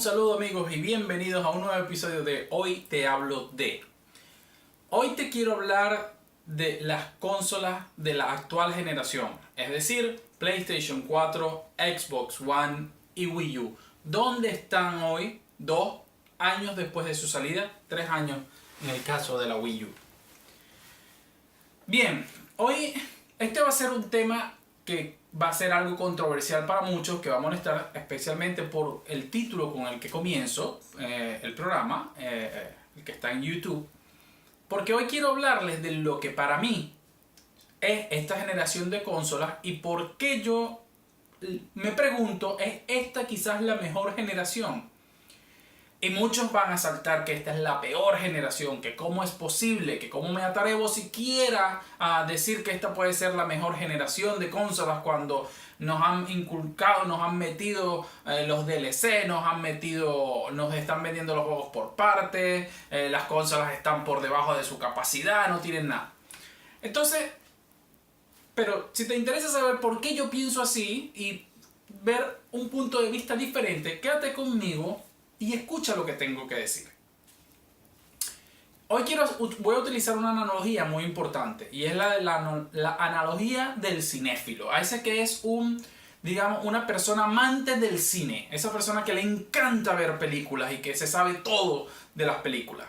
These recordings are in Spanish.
saludo amigos y bienvenidos a un nuevo episodio de Hoy Te Hablo De. Hoy te quiero hablar de las consolas de la actual generación, es decir, PlayStation 4, Xbox One y Wii U. ¿Dónde están hoy, 2 años después de su salida? 3 años en el caso de la Wii U. Bien, hoy este va a ser un tema que va a ser algo controversial para muchos, que va a molestar especialmente por el título con el que comienzo el programa, el que está en YouTube, porque hoy quiero hablarles de lo que para mí es esta generación de consolas y por qué yo me pregunto, ¿es esta quizás la mejor generación? Y muchos van a saltar que esta es la peor generación, que cómo es posible, que cómo me atrevo siquiera a decir que esta puede ser la mejor generación de consolas cuando nos han inculcado, nos han metido los DLC, nos están vendiendo los juegos por partes, las consolas están por debajo de su capacidad, no tienen nada. Entonces, pero si te interesa saber por qué yo pienso así y ver un punto de vista diferente, quédate conmigo y escucha lo que tengo que decir. Hoy voy a utilizar una analogía muy importante y es la analogía del cinéfilo. A ese que es una persona amante del cine, esa persona que le encanta ver películas y que se sabe todo de las películas.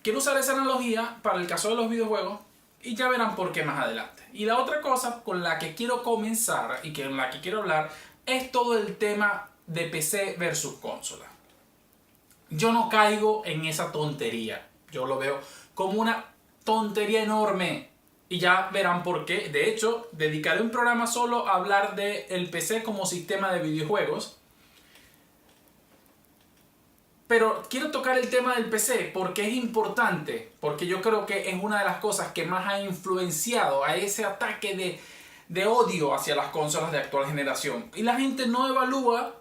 Quiero usar esa analogía para el caso de los videojuegos y ya verán por qué más adelante. Y la otra cosa con la que quiero comenzar y con la que quiero hablar es todo el tema de PC versus consola. Yo no caigo en esa tontería. Yo lo veo como una tontería enorme. Y ya verán por qué. De hecho, dedicaré un programa solo a hablar del PC como sistema de videojuegos. Pero quiero tocar el tema del PC porque es importante. Porque yo creo que es una de las cosas que más ha influenciado a ese ataque de odio hacia las consolas de actual generación. Y la gente no evalúa.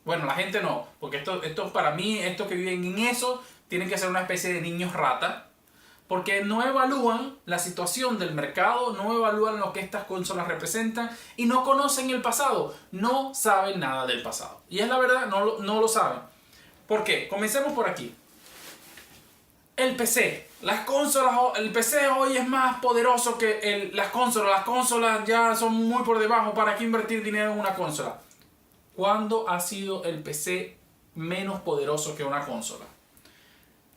Bueno, la gente no, porque esto para mí, estos que viven en eso, tienen que ser una especie de niños rata, porque no evalúan la situación del mercado, no evalúan lo que estas consolas representan y no conocen el pasado, no saben nada del pasado. Y es la verdad, no lo saben. ¿Por qué? Comencemos por aquí. El PC, el PC hoy es más poderoso que las consolas ya son muy por debajo, ¿para qué invertir dinero en una consola? ¿Cuándo ha sido el PC menos poderoso que una consola?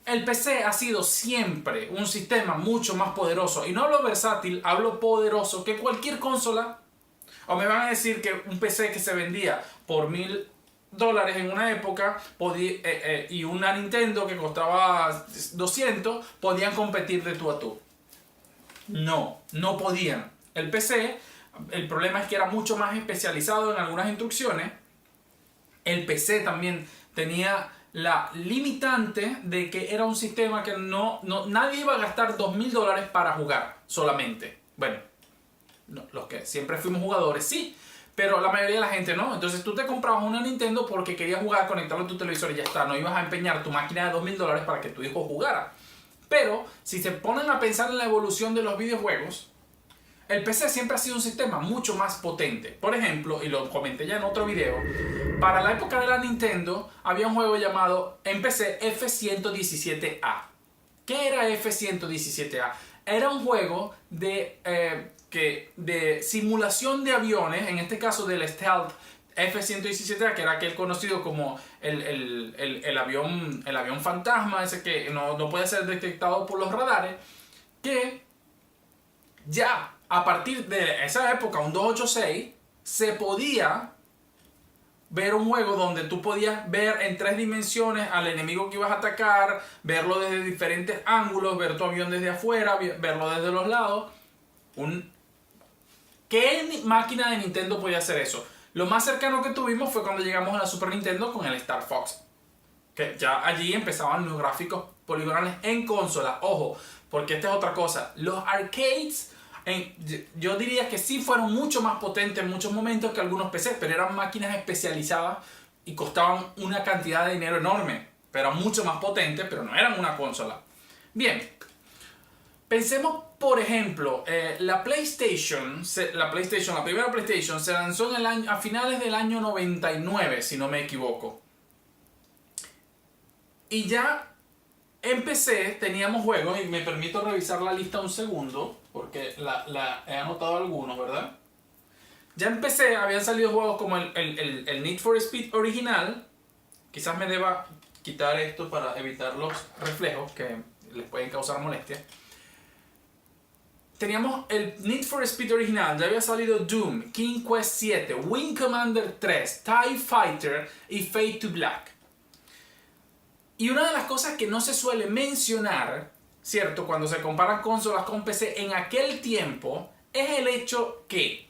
El PC ha sido siempre un sistema mucho más poderoso. Y no hablo versátil, hablo poderoso que cualquier consola. O me van a decir que un PC que se vendía por $1,000 en una época y una Nintendo que costaba 200 podían competir de tú a tú. No podían. El PC, el problema es que era mucho más especializado en algunas instrucciones. El PC también tenía la limitante de que era un sistema que nadie iba a gastar $2,000 para jugar solamente. Bueno, los que siempre fuimos jugadores sí, pero la mayoría de la gente no. Entonces tú te comprabas una Nintendo porque querías jugar, conectarlo a tu televisor y ya está. No ibas a empeñar tu máquina de $2,000 para que tu hijo jugara. Pero si se ponen a pensar en la evolución de los videojuegos, el PC siempre ha sido un sistema mucho más potente. Por ejemplo, y lo comenté ya en otro video, para la época de la Nintendo había un juego llamado en PC F-117A. ¿Qué era F-117A? Era un juego de simulación de aviones, en este caso del Stealth F-117A, que era aquel conocido como el avión fantasma, ese que no puede ser detectado por los radares, que ya a partir de esa época, un 286, se podía ver un juego donde tú podías ver en 3 dimensiones al enemigo que ibas a atacar, verlo desde diferentes ángulos, ver tu avión desde afuera, verlo desde los lados. ¿Qué máquina de Nintendo podía hacer eso? Lo más cercano que tuvimos fue cuando llegamos a la Super Nintendo con el Star Fox. Que ya allí empezaban los gráficos poligonales en consola. Ojo, porque esta es otra cosa. Los arcades, yo diría que sí fueron mucho más potentes en muchos momentos que algunos PCs, pero eran máquinas especializadas y costaban una cantidad de dinero enorme. Pero eran mucho más potentes, pero no eran una consola. Bien, pensemos por ejemplo, la primera PlayStation se lanzó a finales del año 99, si no me equivoco. Y ya en PC teníamos juegos, y me permito revisar la lista un segundo, porque he anotado algunos, ¿verdad? Ya en PC habían salido juegos como el Need for Speed original. Quizás me deba quitar esto para evitar los reflejos que les pueden causar molestia. Teníamos el Need for Speed original, ya había salido Doom, King Quest 7, Wing Commander 3, TIE Fighter y Fade to Black. Y una de las cosas que no se suele mencionar, ¿cierto? Cuando se comparan consolas con PC en aquel tiempo, es el hecho que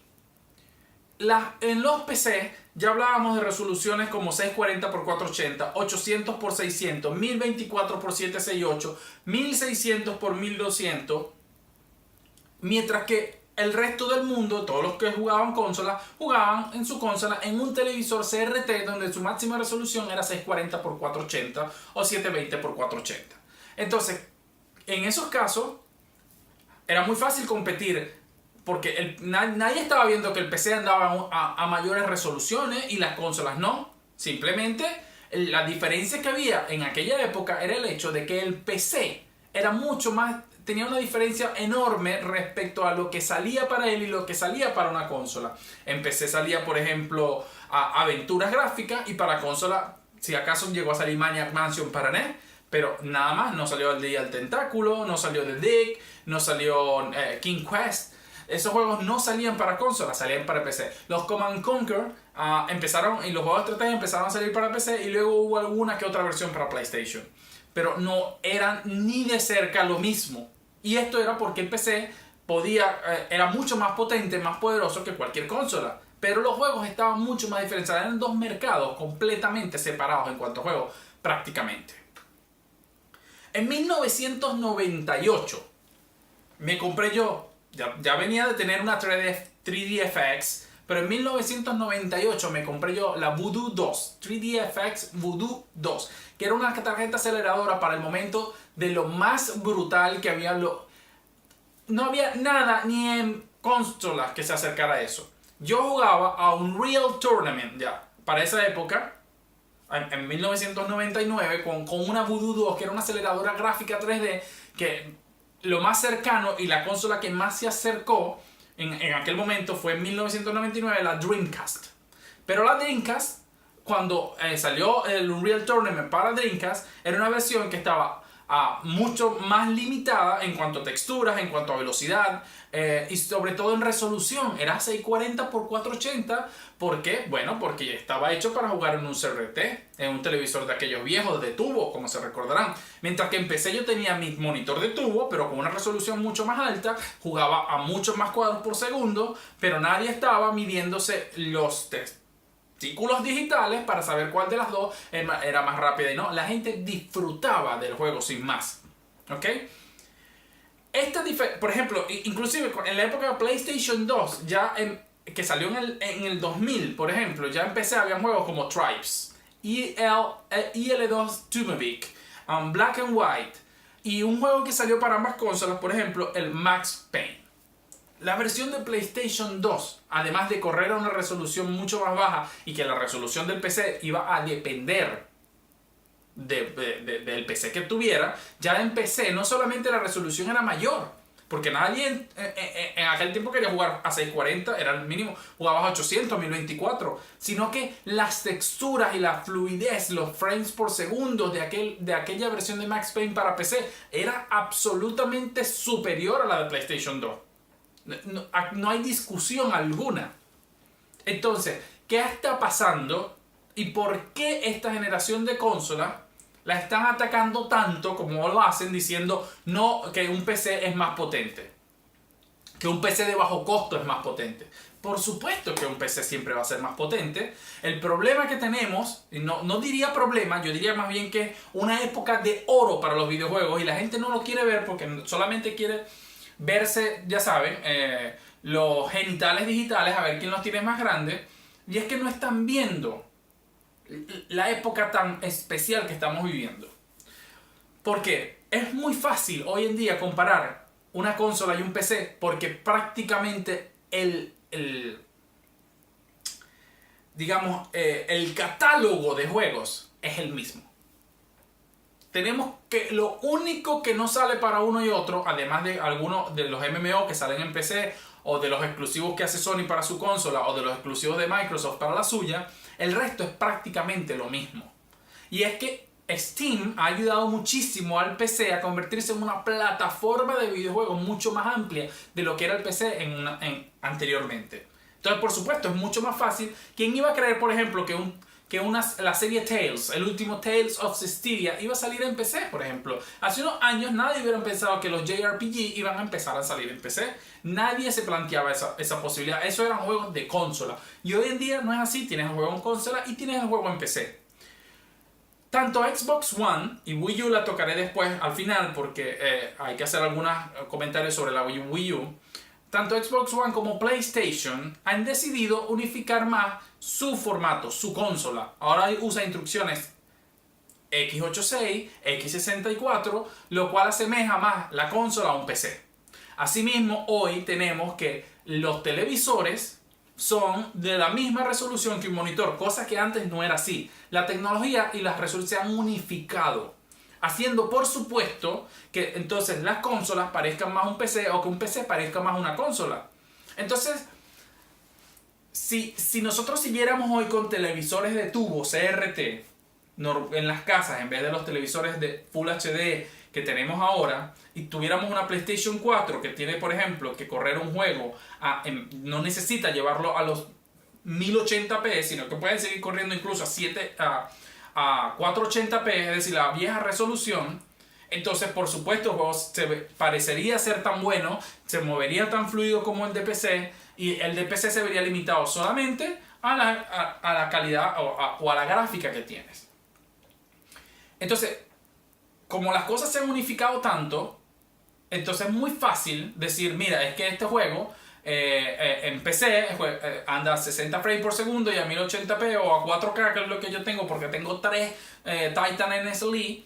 en los PC ya hablábamos de resoluciones como 640x480, 800x600, 1024x768, 1600x1200, mientras que el resto del mundo, todos los que jugaban consola, jugaban en su consola en un televisor CRT donde su máxima resolución era 640x480 o 720x480. Entonces, en esos casos, era muy fácil competir porque nadie estaba viendo que el PC andaba a mayores resoluciones y las consolas no. Simplemente la diferencia que había en aquella época era el hecho de que el PC era mucho más, tenía una diferencia enorme respecto a lo que salía para él y lo que salía para una consola. En PC salía, por ejemplo, aventuras gráficas, y para consola, si acaso llegó a salir Maniac Mansion para NES, pero nada más. No salió el Día del Tentáculo, no salió The Dig, no salió King Quest. Esos juegos no salían para consolas, salían para PC. Los Command Conquer empezaron, y los juegos de estrategia empezaron a salir para PC, y luego hubo alguna que otra versión para PlayStation. Pero no eran ni de cerca lo mismo. Y esto era porque el PC era mucho más potente, más poderoso que cualquier consola. Pero los juegos estaban mucho más diferenciados. Eran dos mercados completamente separados en cuanto a juegos, prácticamente. En 1998 me compré yo. Ya venía de tener una 3DFX, pero en 1998 me compré yo la Voodoo 2, 3DFX Voodoo 2, que era una tarjeta aceleradora para el momento de lo más brutal que había. No había nada ni en consolas que se acercara a eso. Yo jugaba a Unreal Tournament ya, para esa época, en 1999, con una Voodoo 2, que era una aceleradora gráfica 3D, que lo más cercano y la consola que más se acercó en aquel momento fue en 1999 la Dreamcast. Pero la Dreamcast, cuando salió el Unreal Tournament para Dreamcast, era una versión que estaba mucho más limitada en cuanto a texturas, en cuanto a velocidad, y sobre todo en resolución. Era 640x480. ¿Por qué? Bueno, porque estaba hecho para jugar en un CRT, en un televisor de aquellos viejos de tubo, como se recordarán. Mientras que en PC yo tenía mi monitor de tubo, pero con una resolución mucho más alta, jugaba a muchos más cuadros por segundo, pero nadie estaba midiéndose los testículos digitales para saber cuál de las dos era más rápida y no. La gente disfrutaba del juego sin más. ¿Ok? Por ejemplo, inclusive en la época de PlayStation 2, que salió en el 2000, por ejemplo, ya en PC habían juegos como Tribes, IL2 Tumovic, Black and White, y un juego que salió para ambas consolas, por ejemplo, el Max Payne. La versión de PlayStation 2, además de correr a una resolución mucho más baja y que la resolución del PC iba a depender del PC que tuviera, ya en PC no solamente la resolución era mayor, porque nadie en aquel tiempo quería jugar a 640, era el mínimo, jugabas a 800, 1024, sino que las texturas y la fluidez, los frames por segundo de aquella versión de Max Payne para PC era absolutamente superior a la de PlayStation 2. No hay discusión alguna. Entonces, ¿qué está pasando? ¿Y por qué esta generación de consolas la están atacando tanto como lo hacen, diciendo no, que un PC es más potente, que un PC de bajo costo es más potente? Por supuesto que un PC siempre va a ser más potente. El problema que tenemos, no diría problema, yo diría más bien que una época de oro para los videojuegos, y la gente no lo quiere ver porque solamente quiere verse, ya saben, los genitales digitales, a ver quién los tiene más grandes. Y es que no están viendo la época tan especial que estamos viviendo. Porque es muy fácil hoy en día comparar una consola y un PC, porque prácticamente digamos, el catálogo de juegos es el mismo. tenemos que lo único que no sale para uno y otro, además de algunos de los MMO que salen en PC, o de los exclusivos que hace Sony para su consola, o de los exclusivos de Microsoft para la suya, el resto es prácticamente lo mismo. Y es que Steam ha ayudado muchísimo al PC a convertirse en una plataforma de videojuegos mucho más amplia de lo que era el PC anteriormente. Entonces, por supuesto, es mucho más fácil. ¿Quién iba a creer, por ejemplo, la serie Tales, el último Tales of Cestiria, iba a salir en PC, por ejemplo? Hace unos años nadie hubiera pensado que los JRPG iban a empezar a salir en PC. Nadie se planteaba esa posibilidad. Eso eran juegos de consola. Y hoy en día no es así. Tienes el juego en consola y tienes el juego en PC. Tanto Xbox One y Wii U la tocaré después al final porque hay que hacer algunos comentarios sobre la Wii U. Tanto Xbox One como PlayStation han decidido unificar más su formato, su consola. Ahora usa instrucciones x86, x64, lo cual asemeja más la consola a un PC. Asimismo, hoy tenemos que los televisores son de la misma resolución que un monitor, cosa que antes no era así. La tecnología y las resoluciones se han unificado, haciendo por supuesto que entonces las consolas parezcan más un PC o que un PC parezca más una consola. Entonces, si nosotros siguiéramos hoy con televisores de tubo CRT en las casas en vez de los televisores de Full HD que tenemos ahora, y tuviéramos una PlayStation 4 que tiene, por ejemplo, que correr un juego, no necesita llevarlo a los 1080p, sino que puede seguir corriendo incluso a 480p, es decir, la vieja resolución. Entonces, por supuesto, el juego parecería ser tan bueno, se movería tan fluido como el de PC, y el de PC se vería limitado solamente a la calidad o a la gráfica que tienes. Entonces, como las cosas se han unificado tanto, entonces es muy fácil decir, mira, es que este juego en PC anda a 60 frames por segundo y a 1080p o a 4K, que es lo que yo tengo, porque tengo 3 Titan NSLE,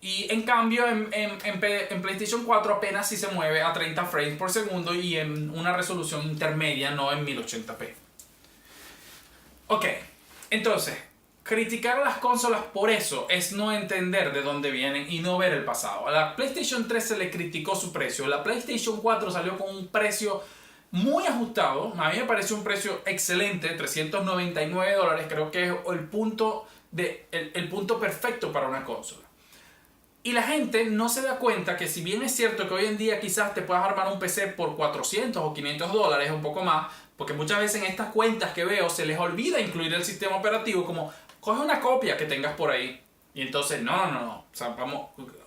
y en cambio en PlayStation 4 apenas si se mueve a 30 frames por segundo y en una resolución intermedia, no en 1080p. Ok, entonces, criticar a las consolas por eso es no entender de dónde vienen y no ver el pasado. A la PlayStation 3 se le criticó su precio. La PlayStation 4 salió con un precio muy ajustado. A mí me pareció un precio excelente, $399. Creo que es el punto perfecto para una consola. Y la gente no se da cuenta que si bien es cierto que hoy en día quizás te puedas armar un PC por $400 o $500, un poco más, porque muchas veces en estas cuentas que veo se les olvida incluir el sistema operativo, como coge una copia que tengas por ahí. Y entonces, no. O sea,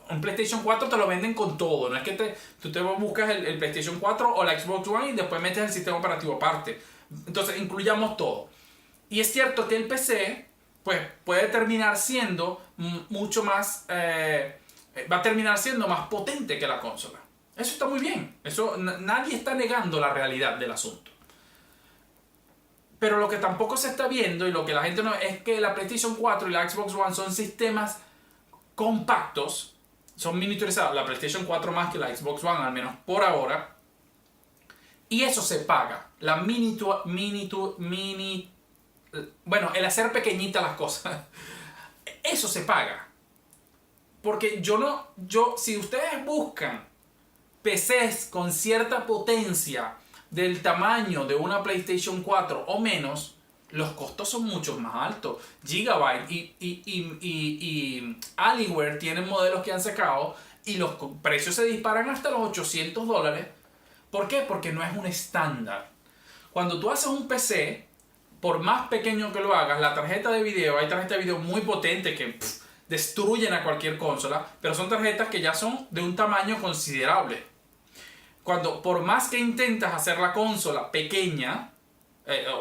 un PlayStation 4 te lo venden con todo. No es que tú te buscas el PlayStation 4 o la Xbox One y después metes el sistema operativo aparte. Entonces, incluyamos todo. Y es cierto que el PC, pues, puede terminar siendo mucho más... va a terminar siendo más potente que la consola. Eso está muy bien. Eso, nadie está negando la realidad del asunto. Pero lo que tampoco se está viendo y lo que la gente no es que la PlayStation 4 y la Xbox One son sistemas compactos, son miniaturizados, la PlayStation 4 más que la Xbox One, al menos por ahora, y eso se paga. Bueno, el hacer pequeñitas las cosas, eso se paga. Porque si ustedes buscan PCs con cierta potencia del tamaño de una PlayStation 4 o menos, los costos son mucho más altos. Gigabyte y Alienware tienen modelos que han sacado y los precios se disparan hasta los $800. ¿Por qué? Porque no es un estándar. Cuando tú haces un PC, por más pequeño que lo hagas, la tarjeta de video, hay tarjetas de video muy potentes que destruyen a cualquier consola, pero son tarjetas que ya son de un tamaño considerable. Cuando por más que intentas hacer la consola pequeña,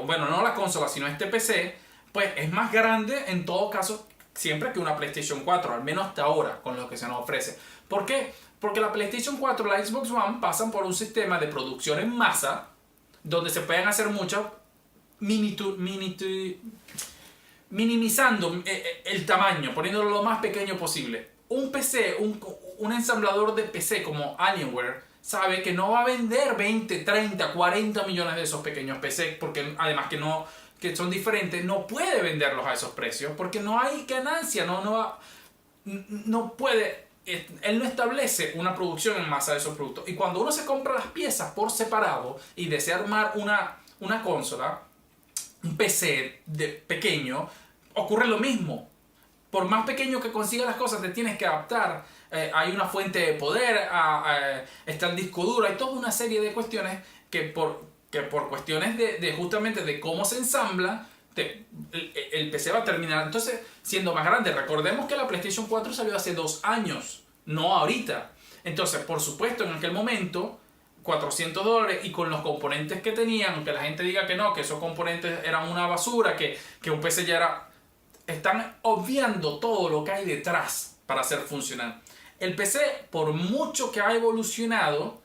bueno, no la consola, sino este PC, pues es más grande en todo caso siempre que una PlayStation 4, al menos hasta ahora, con lo que se nos ofrece. ¿Por qué? Porque la PlayStation 4 y la Xbox One pasan por un sistema de producción en masa, donde se pueden hacer muchas minimizando el tamaño, poniéndolo lo más pequeño posible. Un PC, un ensamblador de PC como Alienware, sabe que no va a vender 20, 30, 40 millones de esos pequeños PC, porque además que son diferentes, no puede venderlos a esos precios, porque no hay ganancia, no no puede, él no establece una producción en masa de esos productos. Y cuando uno se compra las piezas por separado y desea armar una consola, un PC pequeño, ocurre lo mismo. Por más pequeño que consigas las cosas, te tienes que adaptar. Hay una fuente de poder, está el disco duro, hay toda una serie de cuestiones que por cuestiones de justamente de cómo se ensambla, el PC va a terminar entonces siendo más grande. Recordemos que la PlayStation 4 salió hace 2 años, no ahorita. Entonces, por supuesto, en aquel momento, $400 y con los componentes que tenían, aunque la gente diga que no, que esos componentes eran una basura, que un PC ya era... Están obviando todo lo que hay detrás para hacer funcionar. El PC, por mucho que ha evolucionado,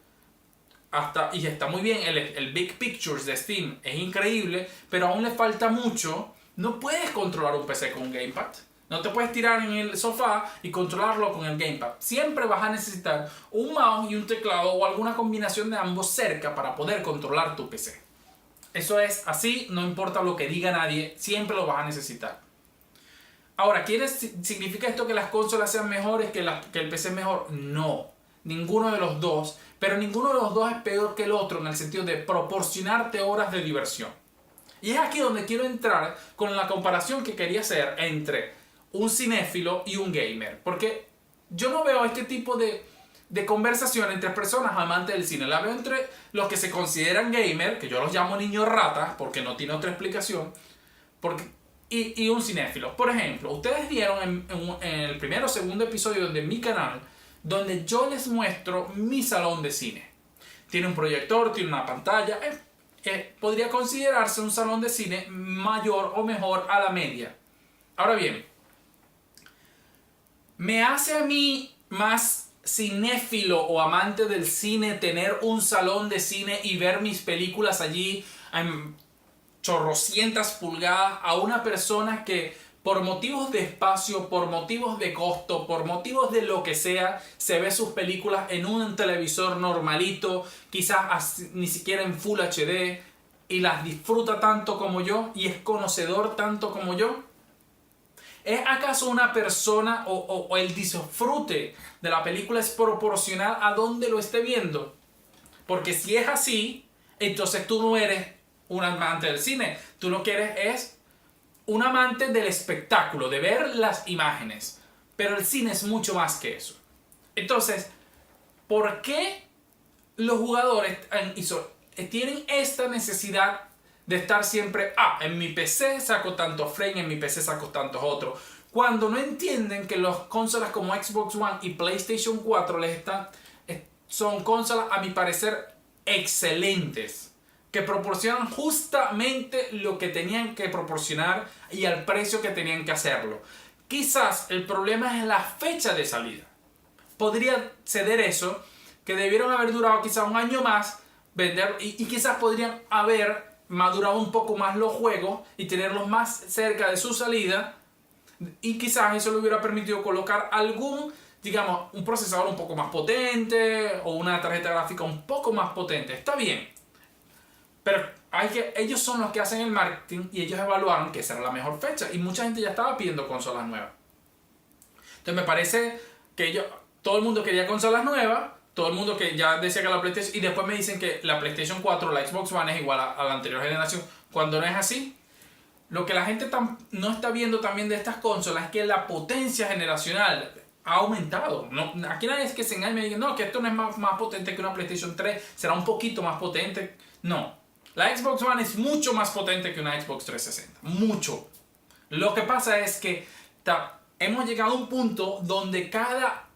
y está muy bien, el Big Pictures de Steam es increíble, pero aún le falta mucho. No puedes controlar un PC con un gamepad. No te puedes tirar en el sofá y controlarlo con el gamepad. Siempre vas a necesitar un mouse y un teclado o alguna combinación de ambos cerca para poder controlar tu PC. Eso es así, no importa lo que diga nadie, siempre lo vas a necesitar. Ahora, ¿significa esto que las consolas sean mejores, que el PC es mejor? No, ninguno de los dos, pero ninguno de los dos es peor que el otro en el sentido de proporcionarte horas de diversión. Y es aquí donde quiero entrar con la comparación que quería hacer entre un cinéfilo y un gamer, porque yo no veo este tipo de conversación entre personas amantes del cine. La veo entre los que se consideran gamer, que yo los llamo niños ratas, porque no tiene otra explicación, y un cinéfilo. Por ejemplo, ustedes vieron en el primer o segundo episodio de mi canal, donde yo les muestro mi salón de cine. Tiene un proyector, tiene una pantalla. Podría considerarse un salón de cine mayor o mejor a la media. Ahora bien, ¿me hace a mí más cinéfilo o amante del cine tener un salón de cine y ver mis películas allí en chorrocientas pulgadas a una persona que por motivos de espacio, por motivos de costo, por motivos de lo que sea, se ve sus películas en un televisor normalito, quizás ni siquiera en Full HD, y las disfruta tanto como yo y es conocedor tanto como yo? ¿Es acaso una persona o el disfrute de la película es proporcional a dónde lo esté viendo? Porque si es así, entonces tú no eres un amante del cine. Tú lo que eres es un amante del espectáculo, de ver las imágenes. Pero el cine es mucho más que eso. Entonces, ¿por qué los jugadores tienen esta necesidad de estar siempre, en mi PC saco tantos frames, en mi PC saco tantos otros, cuando no entienden que las consolas como Xbox One y PlayStation 4 son consolas, a mi parecer, excelentes, que proporcionan justamente lo que tenían que proporcionar y al precio que tenían que hacerlo. Quizás el problema es la fecha de salida. Podría ceder eso, que debieron haber durado quizás un año más, vender, y quizás podrían haber madurado un poco más los juegos y tenerlos más cerca de su salida, y quizás eso le hubiera permitido colocar un procesador un poco más potente o una tarjeta gráfica un poco más potente. Está bien, pero ellos son los que hacen el marketing y ellos evaluaron que esa era la mejor fecha y mucha gente ya estaba pidiendo consolas nuevas. Entonces me parece que todo el mundo quería consolas nuevas, todo el mundo que ya decía que la PlayStation, y después me dicen que la PlayStation 4, la Xbox One es igual a la anterior generación, cuando no es así. Lo que la gente no está viendo también de estas consolas es que la potencia generacional ha aumentado. Aquí nadie es que se engañe y me diga, no, que esto no es más potente que una PlayStation 3, será un poquito más potente. No, la Xbox One es mucho más potente que una Xbox 360, mucho. Lo que pasa es que hemos llegado a un punto donde cada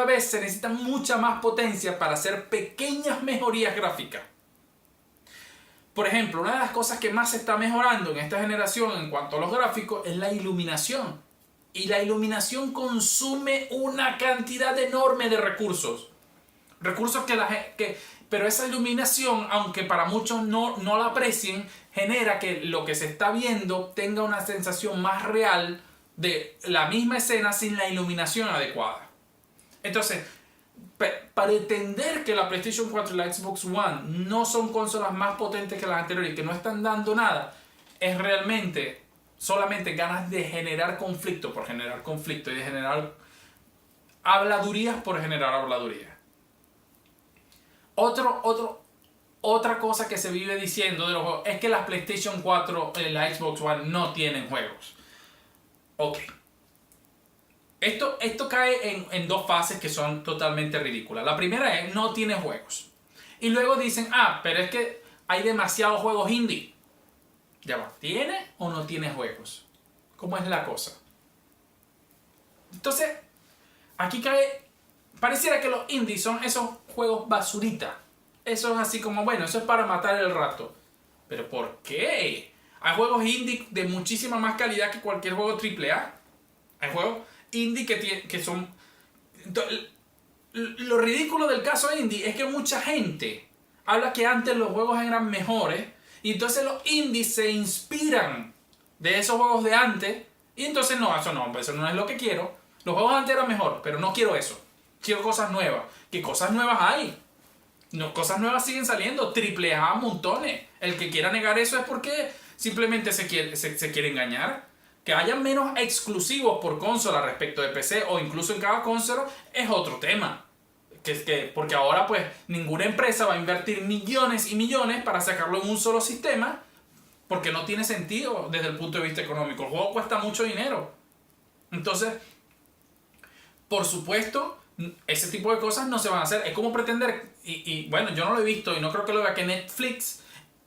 vez se necesita mucha más potencia para hacer pequeñas mejorías gráficas. Por ejemplo, una de las cosas que más se está mejorando en esta generación en cuanto a los gráficos es la iluminación. Y la iluminación consume una cantidad enorme de recursos. Recursos pero esa iluminación, aunque para muchos no la aprecien, genera que lo que se está viendo tenga una sensación más real de la misma escena sin la iluminación adecuada. Entonces, pretender que la PlayStation 4 y la Xbox One no son consolas más potentes que las anteriores y que no están dando nada, es realmente solamente ganas de generar conflicto por generar conflicto y de generar habladurías por generar habladurías. Otra cosa que se vive diciendo de los juegos es que las PlayStation 4 y la Xbox One no tienen juegos. Ok. Esto cae en dos fases que son totalmente ridículas. La primera es no tiene juegos. Y luego dicen, pero es que hay demasiados juegos indie. Ya va, ¿tiene o no tiene juegos? ¿Cómo es la cosa? Entonces, aquí pareciera que los indies son esos juegos basurita. Eso es así como, bueno, eso es para matar el rato. ¿Pero por qué? Hay juegos indie de muchísima más calidad que cualquier juego AAA. Hay juegos indie que son... Lo ridículo del caso indie es que mucha gente habla que antes los juegos eran mejores y entonces los indies se inspiran de esos juegos de antes y entonces no es lo que quiero. Los juegos de antes eran mejor, pero no quiero eso. Quiero cosas nuevas. ¿Qué cosas nuevas hay? No, cosas nuevas siguen saliendo, AAA montones. El que quiera negar eso es porque simplemente se quiere engañar. Que haya menos exclusivos por consola respecto de PC o incluso en cada consola es otro tema. Porque ahora pues ninguna empresa va a invertir millones y millones para sacarlo en un solo sistema porque no tiene sentido desde el punto de vista económico. El juego cuesta mucho dinero. Entonces, por supuesto, ese tipo de cosas no se van a hacer. Es como pretender, y bueno, yo no lo he visto y no creo que lo vea, que Netflix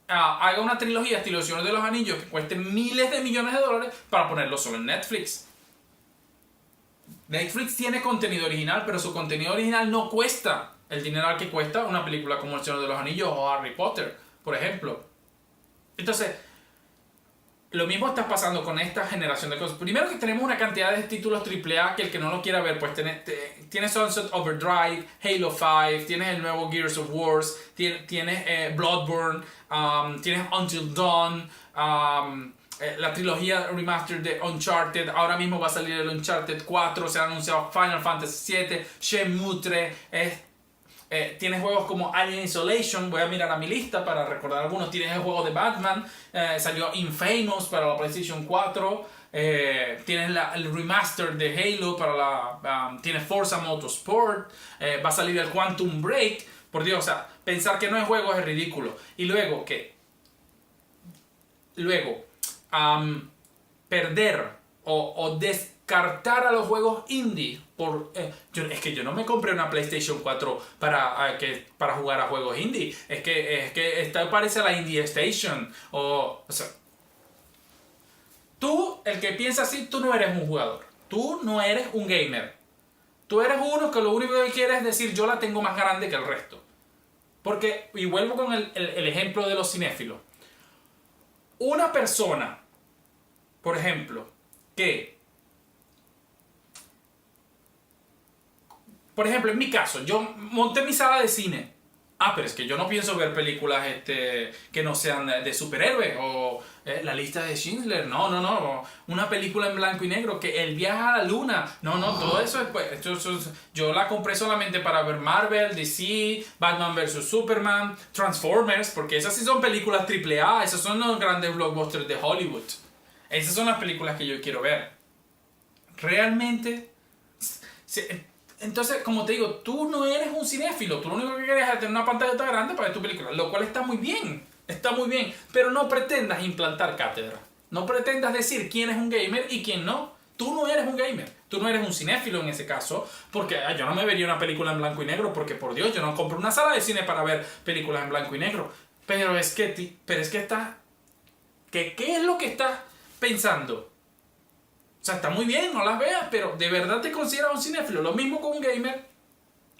haga una trilogía estilo El Señor de los Anillos que cueste miles de millones de dólares para ponerlo solo en Netflix. Netflix tiene contenido original, pero su contenido original no cuesta el dinero al que cuesta una película como El Señor de los Anillos o Harry Potter, por ejemplo. Entonces, lo mismo está pasando con esta generación de cosas. Primero que tenemos una cantidad de títulos AAA que el que no lo quiera ver, pues tienes Sunset Overdrive, Halo 5, tienes el nuevo Gears of War, tienes Bloodborne, tienes Until Dawn, la trilogía remastered de Uncharted, ahora mismo va a salir el Uncharted 4, se ha anunciado Final Fantasy 7, Shenmue 3, tienes juegos como Alien Isolation, voy a mirar a mi lista para recordar algunos, tienes el juego de Batman, salió Infamous para la PlayStation 4, tienes el remaster de Halo para tienes Forza Motorsport, va a salir el Quantum Break, por Dios, o sea, pensar que no hay juegos es ridículo. Y luego, perder o descartar a los juegos indie es que yo no me compré una PlayStation 4 para jugar a juegos indie. Es que esta parece la Indie Station. O sea, tú, el que piensa así, tú no eres un jugador. Tú no eres un gamer. Tú eres uno que lo único que quiere es decir yo la tengo más grande que el resto. Porque, y vuelvo con el ejemplo de los cinéfilos. Una persona, por ejemplo, por ejemplo, en mi caso, yo monté mi sala de cine. Pero es que yo no pienso ver películas que no sean de superhéroes o la lista de Schindler. No. Una película en blanco y negro, que el viaje a la luna. No, todo eso es pues, yo la compré solamente para ver Marvel, DC, Batman vs Superman, Transformers, porque esas sí son películas AAA, esos son los grandes blockbusters de Hollywood. Esas son las películas que yo quiero ver. Realmente... Entonces, como te digo, tú no eres un cinéfilo, tú lo único que quieres es tener una pantalla tan grande para ver tu película, lo cual está muy bien, pero no pretendas implantar cátedra, no pretendas decir quién es un gamer y quién no. Tú no eres un gamer, tú no eres un cinéfilo en ese caso, porque yo no me vería una película en blanco y negro, porque por Dios, yo no compro una sala de cine para ver películas en blanco y negro, pero es que estás, ¿qué es lo que estás pensando? O sea, está muy bien, no las veas, pero ¿de verdad te consideras un cinéfilo? Lo mismo con un gamer.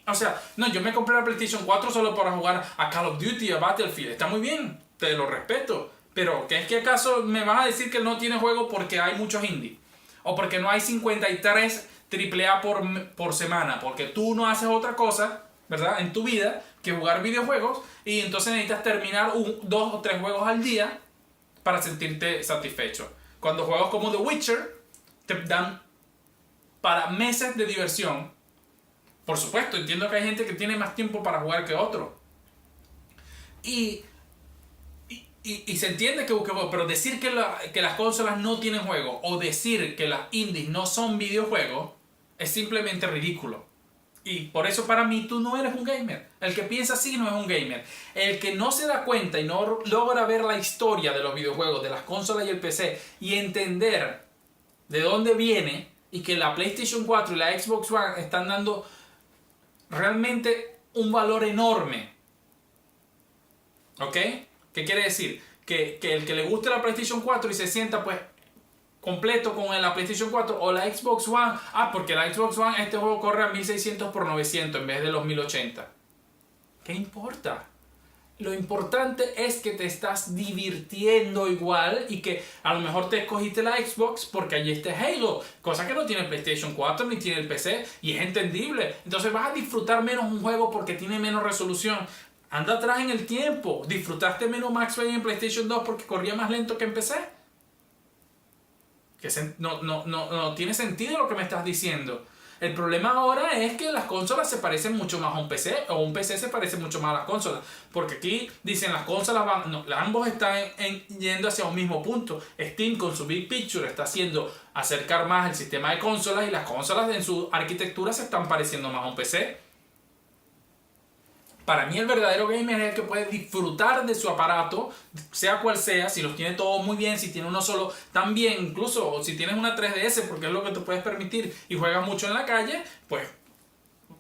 O sea, no, yo me compré la PlayStation 4 solo para jugar a Call of Duty, a Battlefield. Está muy bien, te lo respeto. Pero, ¿qué es que acaso me vas a decir que no tiene juego porque hay muchos indie? O porque no hay 53 AAA por semana. Porque tú no haces otra cosa, ¿verdad? En tu vida que jugar videojuegos. Y entonces necesitas terminar 2 o 3 juegos al día para sentirte satisfecho. Cuando juegos como The Witcher te dan para meses de diversión. Por supuesto, entiendo que hay gente que tiene más tiempo para jugar que otro. Y y se entiende pero decir que las consolas no tienen juego o decir que las indies no son videojuegos es simplemente ridículo. Y por eso para mí tú no eres un gamer. El que piensa así no es un gamer. El que no se da cuenta y no logra ver la historia de los videojuegos, de las consolas y el PC y entender de dónde viene y que la PlayStation 4 y la Xbox One están dando realmente un valor enorme. ¿Ok? ¿Qué quiere decir? Que el que le guste la PlayStation 4 y se sienta pues completo con la PlayStation 4 o la Xbox One, porque la Xbox One este juego corre a 1600 por 900 en vez de los 1080. ¿Qué importa? Lo importante es que te estás divirtiendo igual y que a lo mejor te escogiste la Xbox porque allí está Halo, cosa que no tiene PlayStation 4 ni tiene el PC y es entendible. Entonces vas a disfrutar menos un juego porque tiene menos resolución. Anda atrás en el tiempo. ¿Disfrutaste menos Max Payne en PlayStation 2 porque corría más lento que en PC? Que no tiene sentido lo que me estás diciendo. El problema ahora es que las consolas se parecen mucho más a un PC o un PC se parece mucho más a las consolas. Porque aquí dicen las consolas van... No, ambos están yendo hacia un mismo punto. Steam con su Big Picture está haciendo acercar más el sistema de consolas y las consolas en su arquitectura se están pareciendo más a un PC. Para mí el verdadero gamer es el que puede disfrutar de su aparato, sea cual sea, si los tiene todos muy bien, si tiene uno solo también, incluso si tienes una 3DS porque es lo que te puedes permitir y juegas mucho en la calle, pues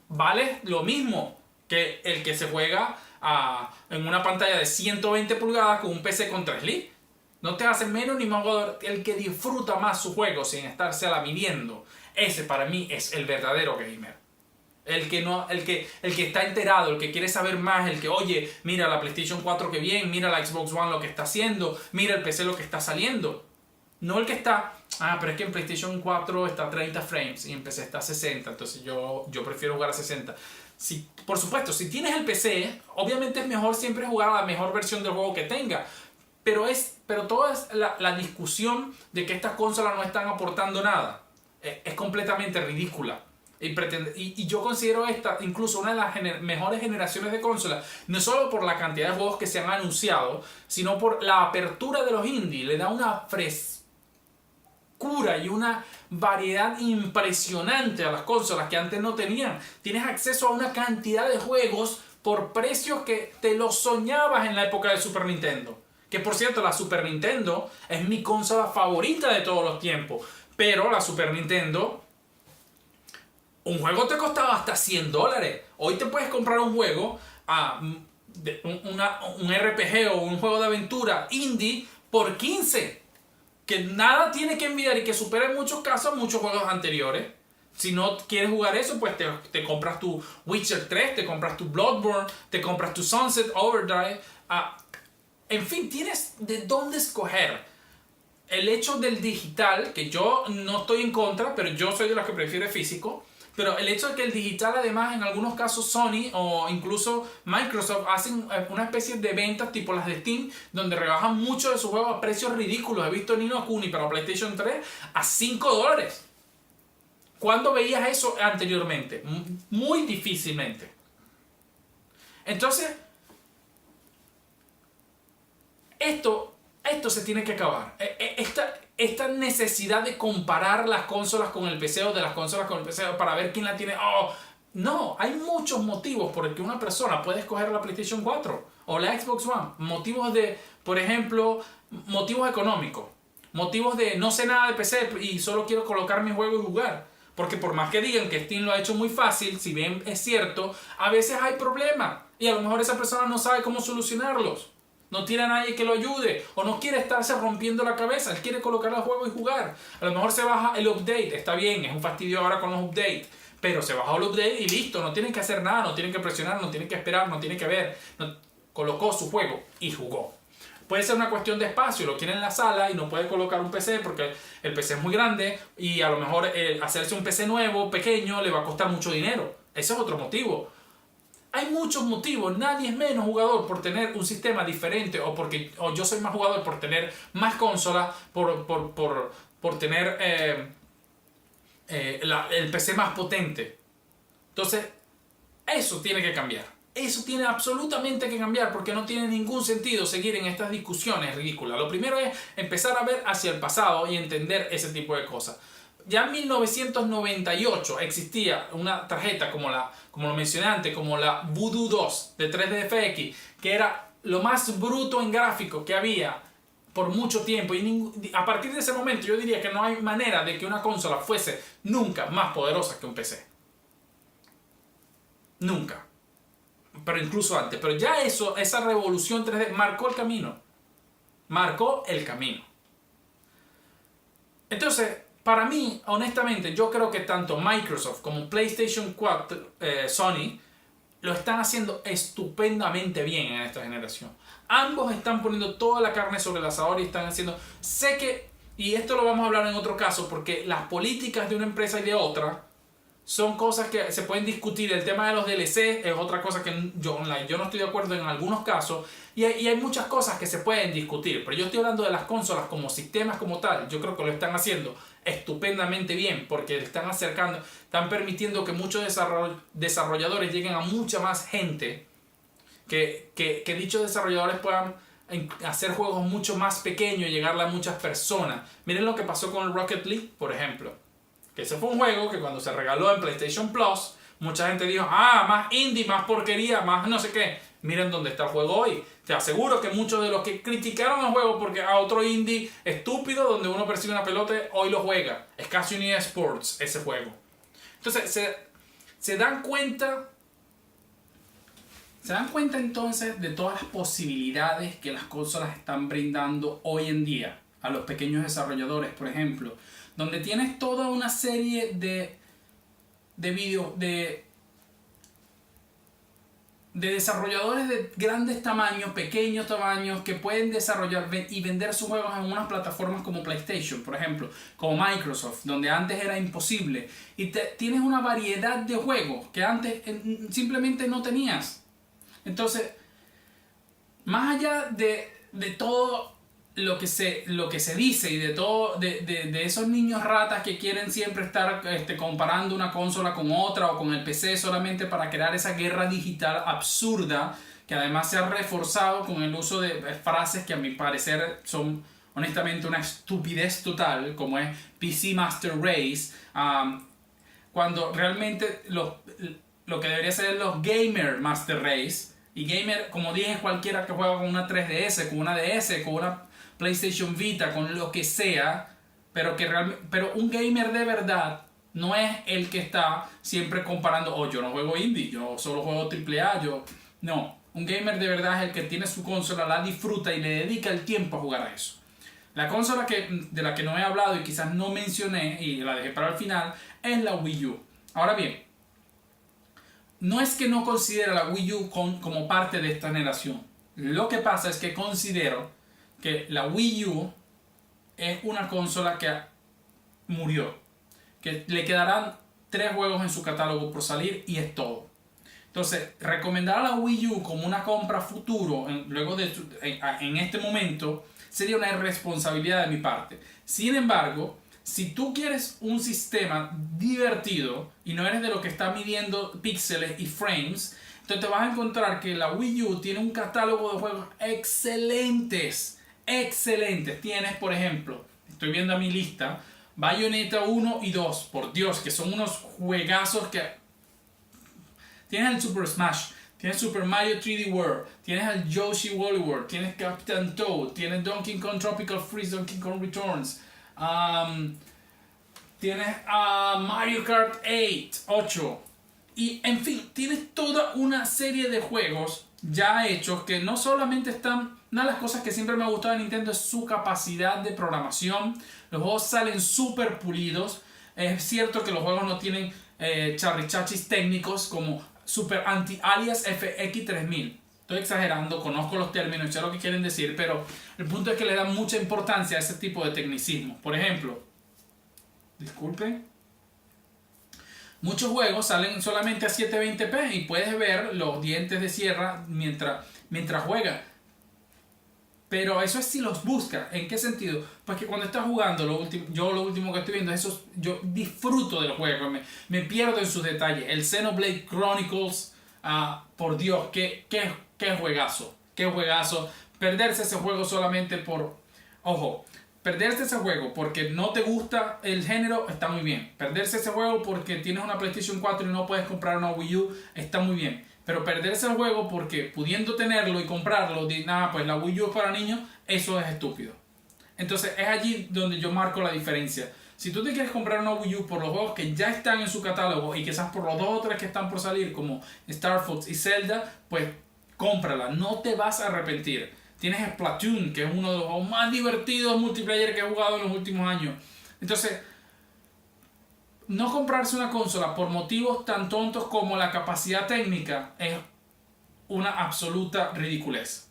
vale lo mismo que el que se juega en una pantalla de 120 pulgadas con un PC con 3 LED. No te hace menos ni más jugador. El que disfruta más su juego sin estarse midiendo, ese para mí es el verdadero gamer. El que está enterado, el que quiere saber más, el que, oye, mira la PlayStation 4 que bien, mira la Xbox One lo que está haciendo, mira el PC lo que está saliendo. No el que está, pero es que en PlayStation 4 está a 30 frames y en PC está a 60, entonces yo prefiero jugar a 60. Si, por supuesto, si tienes el PC, obviamente es mejor siempre jugar a la mejor versión del juego que tenga. Pero toda es la discusión de que estas consolas no están aportando nada. Es completamente ridícula. Y yo considero esta incluso una de las mejores generaciones de consolas, no solo por la cantidad de juegos que se han anunciado, sino por la apertura de los indies. Le da una frescura y una variedad impresionante a las consolas que antes no tenían. Tienes acceso a una cantidad de juegos por precios que te los soñabas en la época del Super Nintendo. Que por cierto, la Super Nintendo es mi consola favorita de todos los tiempos. Pero la Super Nintendo... un juego te costaba hasta $100. Hoy te puedes comprar un juego, un RPG o un juego de aventura indie por 15. Que nada tiene que envidiar y que supera en muchos casos muchos juegos anteriores. Si no quieres jugar eso, pues te compras tu Witcher 3, te compras tu Bloodborne, te compras tu Sunset Overdrive. En fin, tienes de dónde escoger. El hecho del digital, que yo no estoy en contra, pero yo soy de los que prefiere físico. Pero el hecho de que el digital, además, en algunos casos Sony o incluso Microsoft hacen una especie de ventas tipo las de Steam, donde rebajan mucho de sus juegos a precios ridículos. He visto Ni no Kuni para PlayStation 3 a $5. ¿Cuándo veías eso anteriormente? Muy difícilmente. Entonces, esto se tiene que acabar. Esta necesidad de comparar las consolas con el PC o de las consolas con el PC para ver quién la tiene. No, hay muchos motivos por el que una persona puede escoger la PlayStation 4 o la Xbox One. Motivos de, por ejemplo, motivos económicos. Motivos de no sé nada de PC y solo quiero colocar mi juego y jugar. Porque por más que digan que Steam lo ha hecho muy fácil, si bien es cierto, a veces hay problemas. Y a lo mejor esa persona no sabe cómo solucionarlos. No tiene a nadie que lo ayude o no quiere estarse rompiendo la cabeza. Él quiere colocar el juego y jugar. A lo mejor se baja el update. Está bien, es un fastidio ahora con los updates. Pero se bajó el update y listo. No tienen que hacer nada, no tienen que presionar, no tienen que esperar, no tienen que ver. Colocó su juego y jugó. Puede ser una cuestión de espacio. Lo quiere en la sala y no puede colocar un PC porque el PC es muy grande. Y a lo mejor hacerse un PC nuevo, pequeño, le va a costar mucho dinero. Ese es otro motivo. Hay muchos motivos, nadie es menos jugador por tener un sistema diferente o yo soy más jugador por tener más consolas, por tener el PC más potente. Entonces, eso tiene que cambiar. Eso tiene absolutamente que cambiar porque no tiene ningún sentido seguir en estas discusiones ridículas. Lo primero es empezar a ver hacia el pasado y entender ese tipo de cosas. Ya en 1998 existía una tarjeta como lo mencioné antes, como la Voodoo 2 de 3DFX, que era lo más bruto en gráfico que había por mucho tiempo. Y a partir de ese momento yo diría que no hay manera de que una consola fuese nunca más poderosa que un PC. Nunca. Pero incluso antes. Pero ya esa revolución 3D marcó el camino. Marcó el camino. Entonces, para mí, honestamente, yo creo que tanto Microsoft como PlayStation 4, Sony, lo están haciendo estupendamente bien en esta generación. Ambos están poniendo toda la carne sobre el asador y están haciendo... Sé que, y esto lo vamos a hablar en otro caso, porque las políticas de una empresa y de otra son cosas que se pueden discutir. El tema de los DLC es otra cosa que yo no estoy de acuerdo en algunos casos. Y hay muchas cosas que se pueden discutir. Pero yo estoy hablando de las consolas como sistemas como tal. Yo creo que lo están haciendo estupendamente bien. Porque están acercando, están permitiendo que muchos desarrolladores lleguen a mucha más gente. Que dichos desarrolladores puedan hacer juegos mucho más pequeños y llegarle a muchas personas. Miren lo que pasó con el Rocket League, por ejemplo. Que ese fue un juego que cuando se regaló en PlayStation Plus, mucha gente dijo, más indie, más porquería, más no sé qué. Miren dónde está el juego hoy. Te aseguro que muchos de los que criticaron el juego porque a otro indie estúpido donde uno persigue una pelota, hoy lo juega. Es casi un eSports ese juego. Entonces, se dan cuenta entonces de todas las posibilidades que las consolas están brindando hoy en día a los pequeños desarrolladores, por ejemplo, donde tienes toda una serie de desarrolladores de grandes tamaños, pequeños tamaños, que pueden desarrollar y vender sus juegos en unas plataformas como PlayStation, por ejemplo, como Microsoft, donde antes era imposible. Y tienes una variedad de juegos que antes simplemente no tenías. Entonces, más allá de todo lo que se dice y de todo de esos niños ratas que quieren siempre estar comparando una consola con otra o con el PC solamente para crear esa guerra digital absurda, que además se ha reforzado con el uso de frases que a mi parecer son honestamente una estupidez total, como es PC Master Race, cuando realmente lo que debería ser los Gamer Master Race. Y gamer, como dije, cualquiera que juega con una 3DS, con una DS, con una PlayStation Vita, con lo que sea, pero un gamer de verdad no es el que está siempre comparando, yo no juego indie, yo solo juego AAA, no, un gamer de verdad es el que tiene su consola, la disfruta y le dedica el tiempo a jugar a eso. La consola de la que no he hablado y quizás no mencioné y la dejé para el final es la Wii U. Ahora bien, no es que no considere la Wii U como parte de esta generación. Lo que pasa es que considero que la Wii U es una consola que murió. Que le quedarán 3 juegos en su catálogo por salir y es todo. Entonces, recomendar a la Wii U como una compra futuro, en este momento, sería una irresponsabilidad de mi parte. Sin embargo, si tú quieres un sistema divertido y no eres de lo que está midiendo píxeles y frames, entonces te vas a encontrar que la Wii U tiene un catálogo de juegos excelentes. Excelentes. Tienes, por ejemplo, estoy viendo a mi lista, Bayonetta 1 y 2, por Dios, que son unos juegazos que... Tienes el Super Smash, tienes Super Mario 3D World, tienes el Yoshi Woolly World, tienes Captain Toad, tienes Donkey Kong Tropical Freeze, Donkey Kong Returns, tienes Mario Kart 8 y en fin, tienes toda una serie de juegos ya hechos que no solamente están... Una de las cosas que siempre me ha gustado de Nintendo es su capacidad de programación. Los juegos salen súper pulidos. Es cierto que los juegos no tienen charrichachis técnicos como Super Anti-Alias FX3000. Estoy exagerando, conozco los términos, sé lo que quieren decir, pero el punto es que le dan mucha importancia a ese tipo de tecnicismo. Por ejemplo, disculpen, muchos juegos salen solamente a 720p y puedes ver los dientes de sierra mientras juegas. Pero eso es si los buscas. ¿En qué sentido? Pues que cuando estás jugando, lo último que estoy viendo es eso. Yo disfruto del juego, me pierdo en sus detalles. El Xenoblade Chronicles por Dios, qué juegazo. Qué juegazo. Perderse ese juego solamente por... Ojo, perderse ese juego porque no te gusta el género está muy bien. Perderse ese juego porque tienes una PlayStation 4 y no puedes comprar una Wii U está muy bien. Pero perderse el juego porque pudiendo tenerlo y comprarlo, pues la Wii U es para niños, eso es estúpido. Entonces es allí donde yo marco la diferencia. Si tú te quieres comprar una Wii U por los juegos que ya están en su catálogo y quizás por los 2 o 3 que están por salir como Star Fox y Zelda, pues cómprala, no te vas a arrepentir. Tienes Splatoon, que es uno de los juegos más divertidos multiplayer que he jugado en los últimos años. Entonces, no comprarse una consola por motivos tan tontos como la capacidad técnica es una absoluta ridiculez.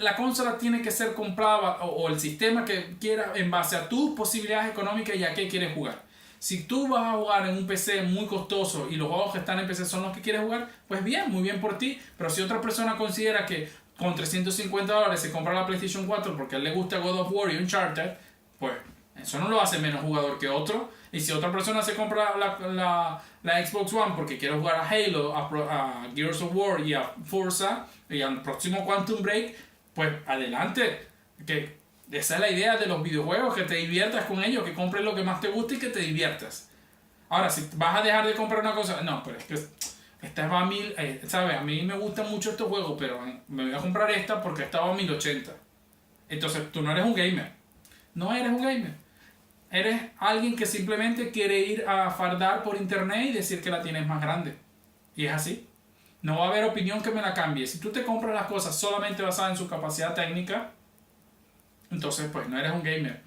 La consola tiene que ser comprada o el sistema que quieras en base a tus posibilidades económicas y a qué quieres jugar. Si tú vas a jugar en un PC muy costoso y los juegos que están en PC son los que quieres jugar, pues bien, muy bien por ti. Pero si otra persona considera que con $350 se compra la PlayStation 4 porque a él le gusta God of War y Uncharted, pues eso no lo hace menos jugador que otro. Y si otra persona se compra la Xbox One porque quiere jugar a Halo, a Gears of War y a Forza y al próximo Quantum Break, pues adelante. Que esa es la idea de los videojuegos, que te diviertas con ellos, que compres lo que más te guste y que te diviertas. Ahora, si vas a dejar de comprar una cosa, no, pero es que esta va a 1000, ¿sabes? A mí me gustan mucho estos juegos, pero me voy a comprar esta porque esta va a 1080. Entonces, tú no eres un gamer. No eres un gamer. Eres alguien que simplemente quiere ir a fardar por internet y decir que la tienes más grande. Y es así. No va a haber opinión que me la cambie. Si tú te compras las cosas solamente basadas en su capacidad técnica, entonces pues no eres un gamer.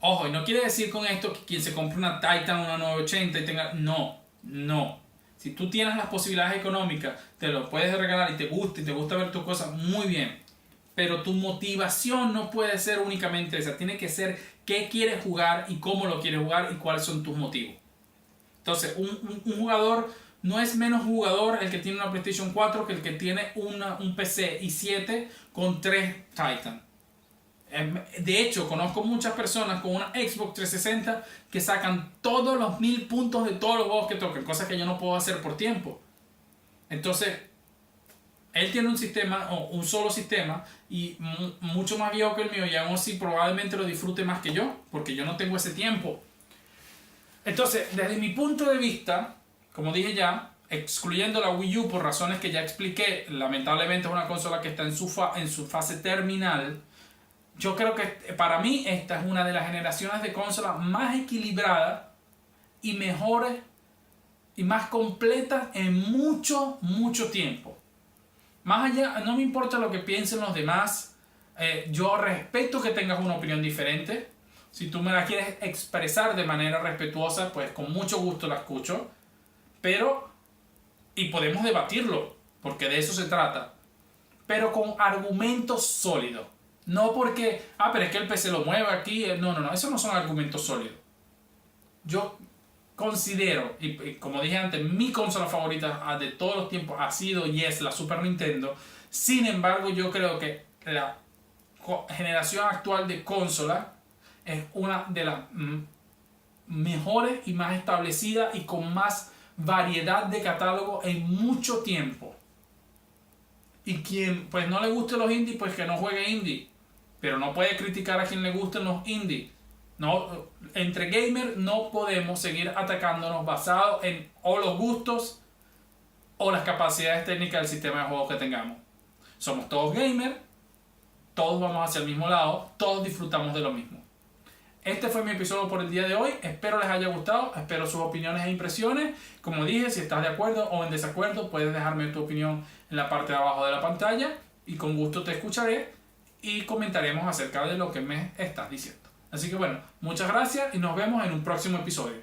Ojo, y no quiere decir con esto que quien se compre una Titan, una 980 y tenga... No. Si tú tienes las posibilidades económicas, te lo puedes regalar y te gusta ver tus cosas, muy bien. Pero tu motivación no puede ser únicamente esa. Tiene que ser qué quieres jugar y cómo lo quieres jugar y cuáles son tus motivos. Entonces, un jugador no es menos jugador el que tiene una PlayStation 4 que el que tiene un PC i7 con 3 Titan. De hecho, conozco muchas personas con una Xbox 360 que sacan todos los 1000 puntos de todos los juegos que tocan, cosas que yo no puedo hacer por tiempo. Entonces, él tiene un sistema, o un solo sistema, y mucho más viejo que el mío, y aún así probablemente lo disfrute más que yo, porque yo no tengo ese tiempo. Entonces, desde mi punto de vista, como dije ya, excluyendo la Wii U por razones que ya expliqué, lamentablemente es una consola que está en su fase terminal. Yo creo que para mí esta es una de las generaciones de consolas más equilibradas y mejores y más completas en mucho tiempo. Más allá, no me importa lo que piensen los demás, yo respeto que tengas una opinión diferente. Si tú me la quieres expresar de manera respetuosa, pues con mucho gusto la escucho. Y podemos debatirlo, porque de eso se trata. Pero con argumentos sólidos. No porque, pero es que el PC lo mueve aquí. No, esos no son argumentos sólidos. Yo considero, y como dije antes, mi consola favorita de todos los tiempos ha sido y es la Super Nintendo. Sin embargo, yo creo que la generación actual de consolas es una de las mejores y más establecidas y con más variedad de catálogo en mucho tiempo. Y quien pues no le guste los indies, pues que no juegue indie. Pero no puede criticar a quien le gusten los indies. No, entre gamers no podemos seguir atacándonos basados en o los gustos o las capacidades técnicas del sistema de juegos que tengamos. Somos todos gamers, todos vamos hacia el mismo lado, todos disfrutamos de lo mismo. Este fue mi episodio por el día de hoy. Espero les haya gustado, espero sus opiniones e impresiones. Como dije, si estás de acuerdo o en desacuerdo, puedes dejarme tu opinión en la parte de abajo de la pantalla y con gusto te escucharé y comentaremos acerca de lo que me estás diciendo. Así que bueno, muchas gracias y nos vemos en un próximo episodio.